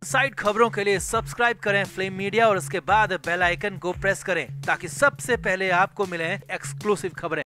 Side खबरों के लिए सब्सक्राइब करें फ्लेम मीडिया और उसके बाद बेल आइकन को प्रेस करें ताकि सबसे पहले आपको मिले एक्सक्लूसिव खबरें।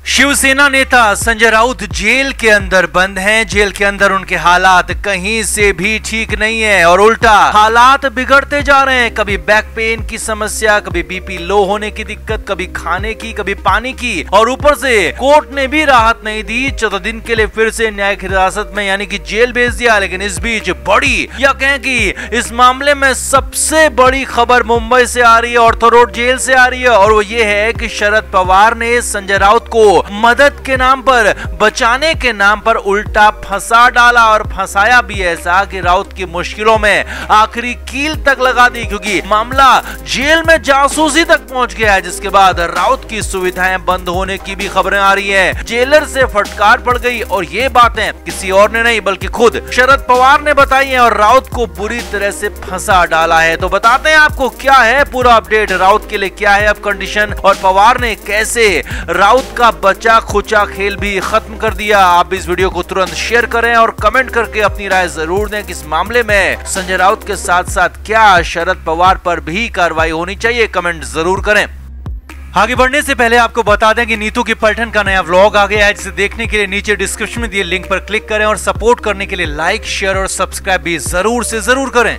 शिवसेना नेता संजय राउत जेल के अंदर बंद हैं। जेल के अंदर उनके हालात कहीं से भी ठीक नहीं है और उल्टा हालात बिगड़ते जा रहे हैं। कभी बैक पेन की समस्या, कभी बीपी लो होने की दिक्कत, कभी खाने की, कभी पानी की, और ऊपर से कोर्ट ने भी राहत नहीं दी। 14 दिन के लिए फिर से न्यायिक हिरासत में यानी कि जेल भेज दिया। लेकिन इस बीच बड़ी या कहें कि इस मामले में सबसे बड़ी खबर मुंबई से आ रही है, ऑर्थो रोड जेल से आ रही है, और वो ये है कि शरद पवार ने संजय राउत को मदद के नाम पर, बचाने के नाम पर उल्टा फंसा डाला और फंसाया भी ऐसा कि राउत की मुश्किलों में आखिरी कील तक लगा दी, क्योंकि मामला जेल में जासूसी तक पहुंच गया है। जिसके बाद राउत की सुविधाएं बंद होने की भी खबरें आ रही हैं। जेलर से फटकार पड़ गई और ये बातें किसी और ने नहीं बल्कि खुद शरद पवार ने बताई है और राउत को बुरी तरह से फंसा डाला है। तो बताते हैं आपको क्या है पूरा अपडेट, राउत के लिए क्या है अब कंडीशन और पवार ने कैसे राउत का बचा खुचा खेल भी खत्म कर दिया। आप इस वीडियो को तुरंत शेयर करें और कमेंट करके अपनी राय जरूर दें कि इस मामले में संजय राउत के साथ साथ क्या शरद पवार पर भी कार्रवाई होनी चाहिए, कमेंट जरूर करें। आगे बढ़ने से पहले आपको बता दें कि नीतू की पलटन का नया व्लॉग आ गया है, जिसे देखने के लिए नीचे डिस्क्रिप्शन में दिए लिंक पर क्लिक करें और सपोर्ट करने के लिए लाइक, शेयर और सब्सक्राइब भी जरूर से जरूर करें।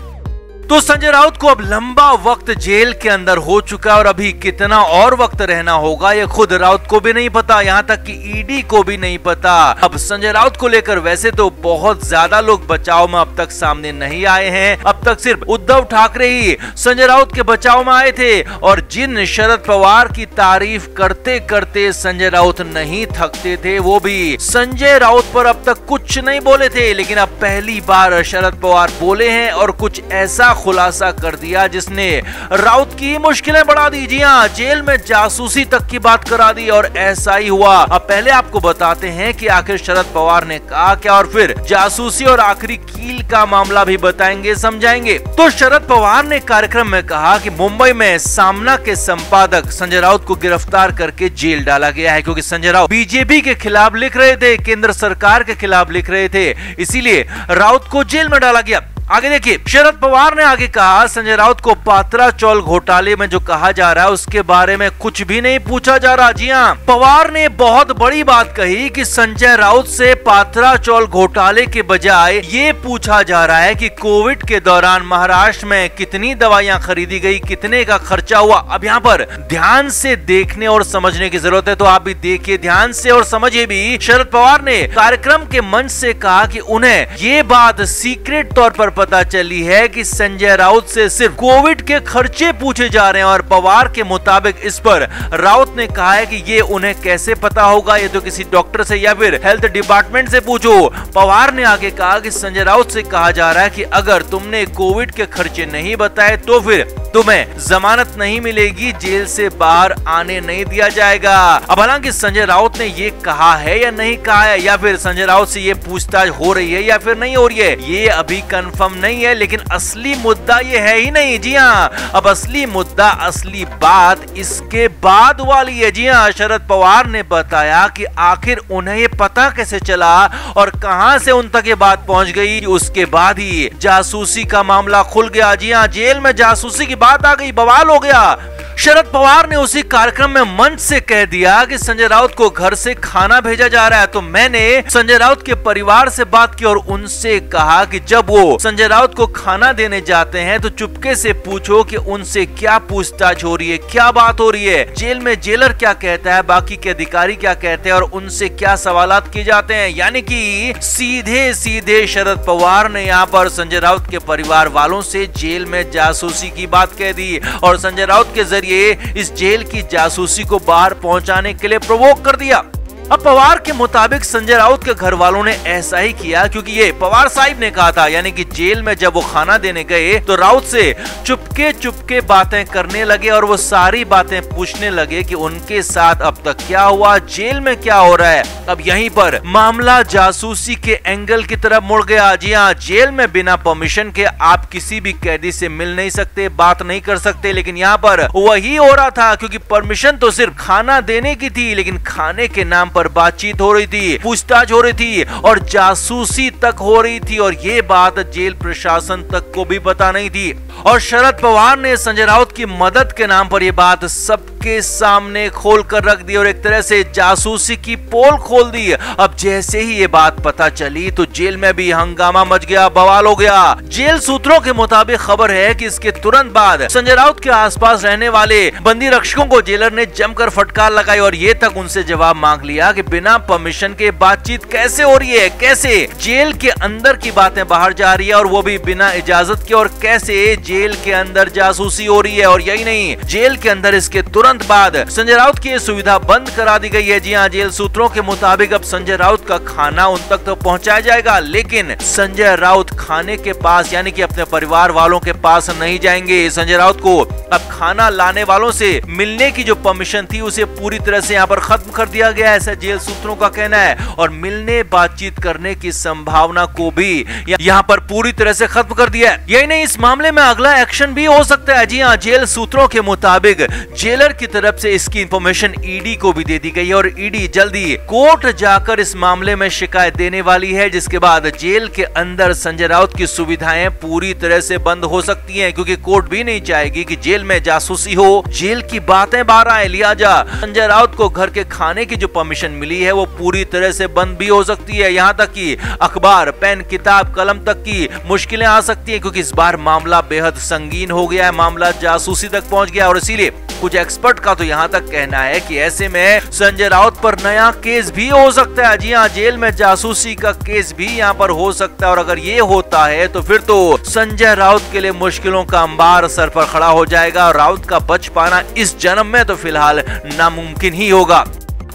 तो संजय राउत को अब लंबा वक्त जेल के अंदर हो चुका और अभी कितना और वक्त रहना होगा ये खुद राउत को भी नहीं पता, यहाँ तक कि ईडी को भी नहीं पता। अब संजय राउत को लेकर वैसे तो बहुत ज्यादा लोग बचाव में अब तक सामने नहीं आए हैं। अब तक सिर्फ उद्धव ठाकरे ही संजय राउत के बचाव में आए थे और जिन शरद पवार की तारीफ करते करते संजय राउत नहीं थकते थे, वो भी संजय राउत पर अब तक कुछ नहीं बोले थे। लेकिन अब पहली बार शरद पवार बोले हैं और कुछ ऐसा खुलासा कर दिया जिसने राउत की मुश्किलें बढ़ा दी। जी हां, जेल में जासूसी तक की बात करा दी और ऐसा ही हुआ। अब पहले आपको बताते हैं कि आखिर शरद पवार ने कहा क्या और फिर जासूसी और आखिरी कील का मामला भी बताएंगे, समझाएंगे। तो शरद पवार ने कार्यक्रम में कहा कि मुंबई में सामना के संपादक संजय राउत को गिरफ्तार करके जेल डाला गया है, क्योंकि संजय राउत बीजेपी के खिलाफ लिख रहे थे, केंद्र सरकार के खिलाफ लिख रहे थे, इसीलिए राउत को जेल में डाला गया। आगे देखिए, शरद पवार ने आगे कहा संजय राउत को पात्रा चौल घोटाले में जो कहा जा रहा है उसके बारे में कुछ भी नहीं पूछा जा रहा। जी हां, पवार ने बहुत बड़ी बात कही कि संजय राउत से पात्रा चौल घोटाले के बजाय ये पूछा जा रहा है कि कोविड के दौरान महाराष्ट्र में कितनी दवाइयां खरीदी गई, कितने का खर्चा हुआ। अब यहाँ पर ध्यान से देखने और समझने की जरूरत है, तो आप भी देखिए ध्यान से और समझिए भी। शरद पवार ने कार्यक्रम के मंच से कहा कि उन्हें ये बात सीक्रेट तौर पर पता चली है कि संजय राउत से सिर्फ कोविड के खर्चे पूछे जा रहे हैं और पवार के मुताबिक इस पर राउत ने कहा है कि ये उन्हें कैसे पता होगा, ये तो किसी डॉक्टर से या फिर हेल्थ डिपार्टमेंट से पूछो। पवार ने आगे कहा कि संजय राउत से कहा जा रहा है कि अगर तुमने कोविड के खर्चे नहीं बताए तो फिर तुम्हें जमानत नहीं मिलेगी, जेल से बाहर आने नहीं दिया जाएगा। अब हालांकि संजय राउत ने ये कहा है या नहीं कहा है, या फिर संजय राउत से ये पूछताछ हो रही है या फिर नहीं हो रही है, ये अभी कंफर्म नहीं है। लेकिन असली मुद्दा ये है ही नहीं। जी हाँ, अब असली मुद्दा, असली बात इसके बाद वाली है। जी हाँ, शरद पवार ने बताया कि आखिर उन्हें ये पता कैसे चला और कहां से उन तक ये बात पहुंच गई। उसके बाद ही जासूसी का मामला खुल गया। जी हाँ, जेल में जासूसी की बात आ गई, बवाल हो गया। शरद पवार ने उसी कार्यक्रम में मंच से कह दिया कि संजय राउत को घर से खाना भेजा जा रहा है। तो मैंने संजय राउत के परिवार से बात की और उनसे कहा कि जब वो संजय राउत को खाना देने जाते हैं तो चुपके से पूछो कि उनसे क्या पूछताछ हो रही है, क्या बात हो रही है, जेल में जेलर क्या कहता है, बाकी के अधिकारी क्या कहते हैं और उनसे क्या सवालात किए जाते हैं। यानी कि सीधे सीधे शरद पवार ने यहाँ पर संजय राउत के परिवार वालों से जेल में जासूसी की बात कह दी और संजय राउत के जरिए इस जेल की जासूसी को बाहर पहुंचाने के लिए प्रोवोक कर दिया। अब पवार के मुताबिक संजय राउत के घर वालों ने ऐसा ही किया, क्योंकि ये पवार साहिब ने कहा था, यानी कि जेल में जब वो खाना देने गए तो राउत से चुपके चुपके बातें करने लगे और वो सारी बातें पूछने लगे कि उनके साथ अब तक क्या हुआ, जेल में क्या हो रहा है। अब यहीं पर मामला जासूसी के एंगल की तरफ मुड़ गया। जी हाँ, जेल में बिना परमिशन के आप किसी भी कैदी से मिल नहीं सकते, बात नहीं कर सकते, लेकिन यहाँ पर वही हो रहा था, क्योंकि परमिशन तो सिर्फ खाना देने की थी, लेकिन खाने के नाम पर बातचीत हो रही थी, पूछताछ हो रही थी और जासूसी तक हो रही थी, और ये बात जेल प्रशासन तक को भी पता नहीं थी। और शरद पवार ने संजय राउत की मदद के नाम पर यह बात सबके सामने खोल कर रख दी और एक तरह से जासूसी की पोल खोल दी। अब जैसे ही ये बात पता चली तो जेल में भी हंगामा मच गया, बवाल हो गया। जेल सूत्रों के मुताबिक खबर है कि इसके तुरंत बाद संजय राउत के आसपास रहने वाले बंदी रक्षकों को जेलर ने जमकर फटकार लगाई और ये तक उनसे जवाब मांग लिया कि बिना परमिशन के बातचीत कैसे हो रही है, कैसे जेल के अंदर की बातें बाहर जा रही है और वो भी बिना इजाजत के, और कैसे जेल के अंदर जासूसी हो रही है। और यही नहीं, जेल के अंदर इसके तुरंत बाद संजय राउत की सुविधा बंद करा दी गई है। जी हाँ, जेल सूत्रों के मुताबिक अब संजय राउत का खाना उन तक तो पहुंचाया जाएगा, लेकिन संजय राउत खाने के पास यानी कि अपने परिवार वालों के पास नहीं जाएंगे। संजय राउत को अब खाना लाने वालों से मिलने की जो परमिशन थी उसे पूरी तरह से यहाँ पर खत्म कर दिया गया, ऐसा जेल सूत्रों का कहना है, और मिलने बातचीत करने की संभावना को भी यहाँ पर पूरी तरह से खत्म कर दिया है। यही नहीं, इस मामले में अगला एक्शन भी हो सकता है। जी हाँ, जेल सूत्रों के मुताबिक जेलर की तरफ से इसकी इंफॉर्मेशन ईडी को भी दे दी गई है और ईडी जल्दी कोर्ट जाकर इस मामले में शिकायत देने वाली है, जिसके बाद जेल के अंदर संजय राउत की सुविधाएं पूरी तरह से बंद हो सकती हैं, क्योंकि कोर्ट भी नहीं चाहेगी कि जेल में जासूसी हो, जेल की बातें बाहर आए। लिहाजा संजय राउत को घर के खाने की जो परमिशन मिली है वो पूरी तरह से बंद भी हो सकती है, यहाँ तक कि अखबार, पेन, किताब, कलम तक की मुश्किलें आ सकती है, क्योंकि इस बार मामला बेहद संगीन हो गया है, मामला जासूसी तक पहुंच गया। और इसीलिए कुछ एक्सपर्ट का तो यहाँ तक कहना है कि ऐसे में संजय राउत पर नया केस भी हो सकता है। जी हाँ, जेल में जासूसी का केस भी यहाँ पर हो सकता है, और अगर ये होता है तो फिर तो संजय राउत के लिए मुश्किलों का अंबार सर पर खड़ा हो जाएगा और राउत का बच पाना इस जन्म में तो फिलहाल नामुमकिन ही होगा।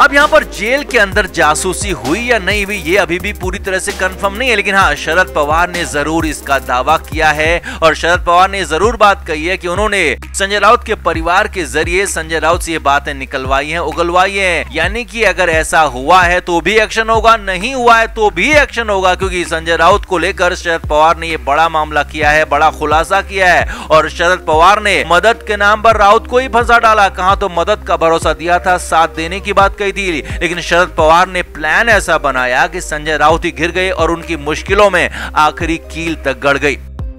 अब यहाँ पर जेल के अंदर जासूसी हुई या नहीं हुई ये अभी भी पूरी तरह से कंफर्म नहीं है, लेकिन हाँ, शरद पवार ने जरूर इसका दावा किया है और शरद पवार ने जरूर बात कही है कि उन्होंने संजय राउत के परिवार के जरिए संजय राउत से ये बातें निकलवाई हैं, उगलवाई हैं, यानी कि अगर ऐसा हुआ है तो भी एक्शन होगा, नहीं हुआ है तो भी एक्शन होगा, क्योंकि संजय राउत को लेकर शरद पवार ने ये बड़ा मामला किया है, बड़ा खुलासा किया है। और शरद पवार ने मदद के नाम पर राउत को ही फंसा डाला, कहा तो मदद का भरोसा दिया था, साथ देने की बात थी, लेकिन शरद पवार ने प्लान ऐसा बनाया कि संजय राउत ही घिर गए और उनकी मुश्किलों में आखिरी कील तक गड़ गई।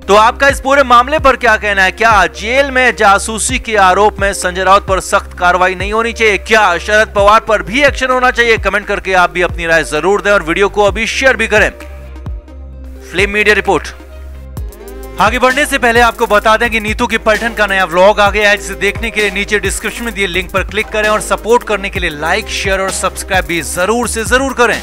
तो आपका इस पूरे मामले पर क्या कहना है? क्या जेल में जासूसी के आरोप में संजय राउत पर सख्त कार्रवाई नहीं होनी चाहिए? क्या शरद पवार पर भी एक्शन होना चाहिए? कमेंट करके आप भी अपनी राय जरूर दें और वीडियो को अभी शेयर भी करें। Flame media report. आगे बढ़ने से पहले आपको बता दें कि नीतू की पलटन का नया व्लॉग आ गया है, जिसे देखने के लिए नीचे डिस्क्रिप्शन में दिए लिंक पर क्लिक करें और सपोर्ट करने के लिए लाइक, शेयर और सब्सक्राइब भी जरूर से जरूर करें।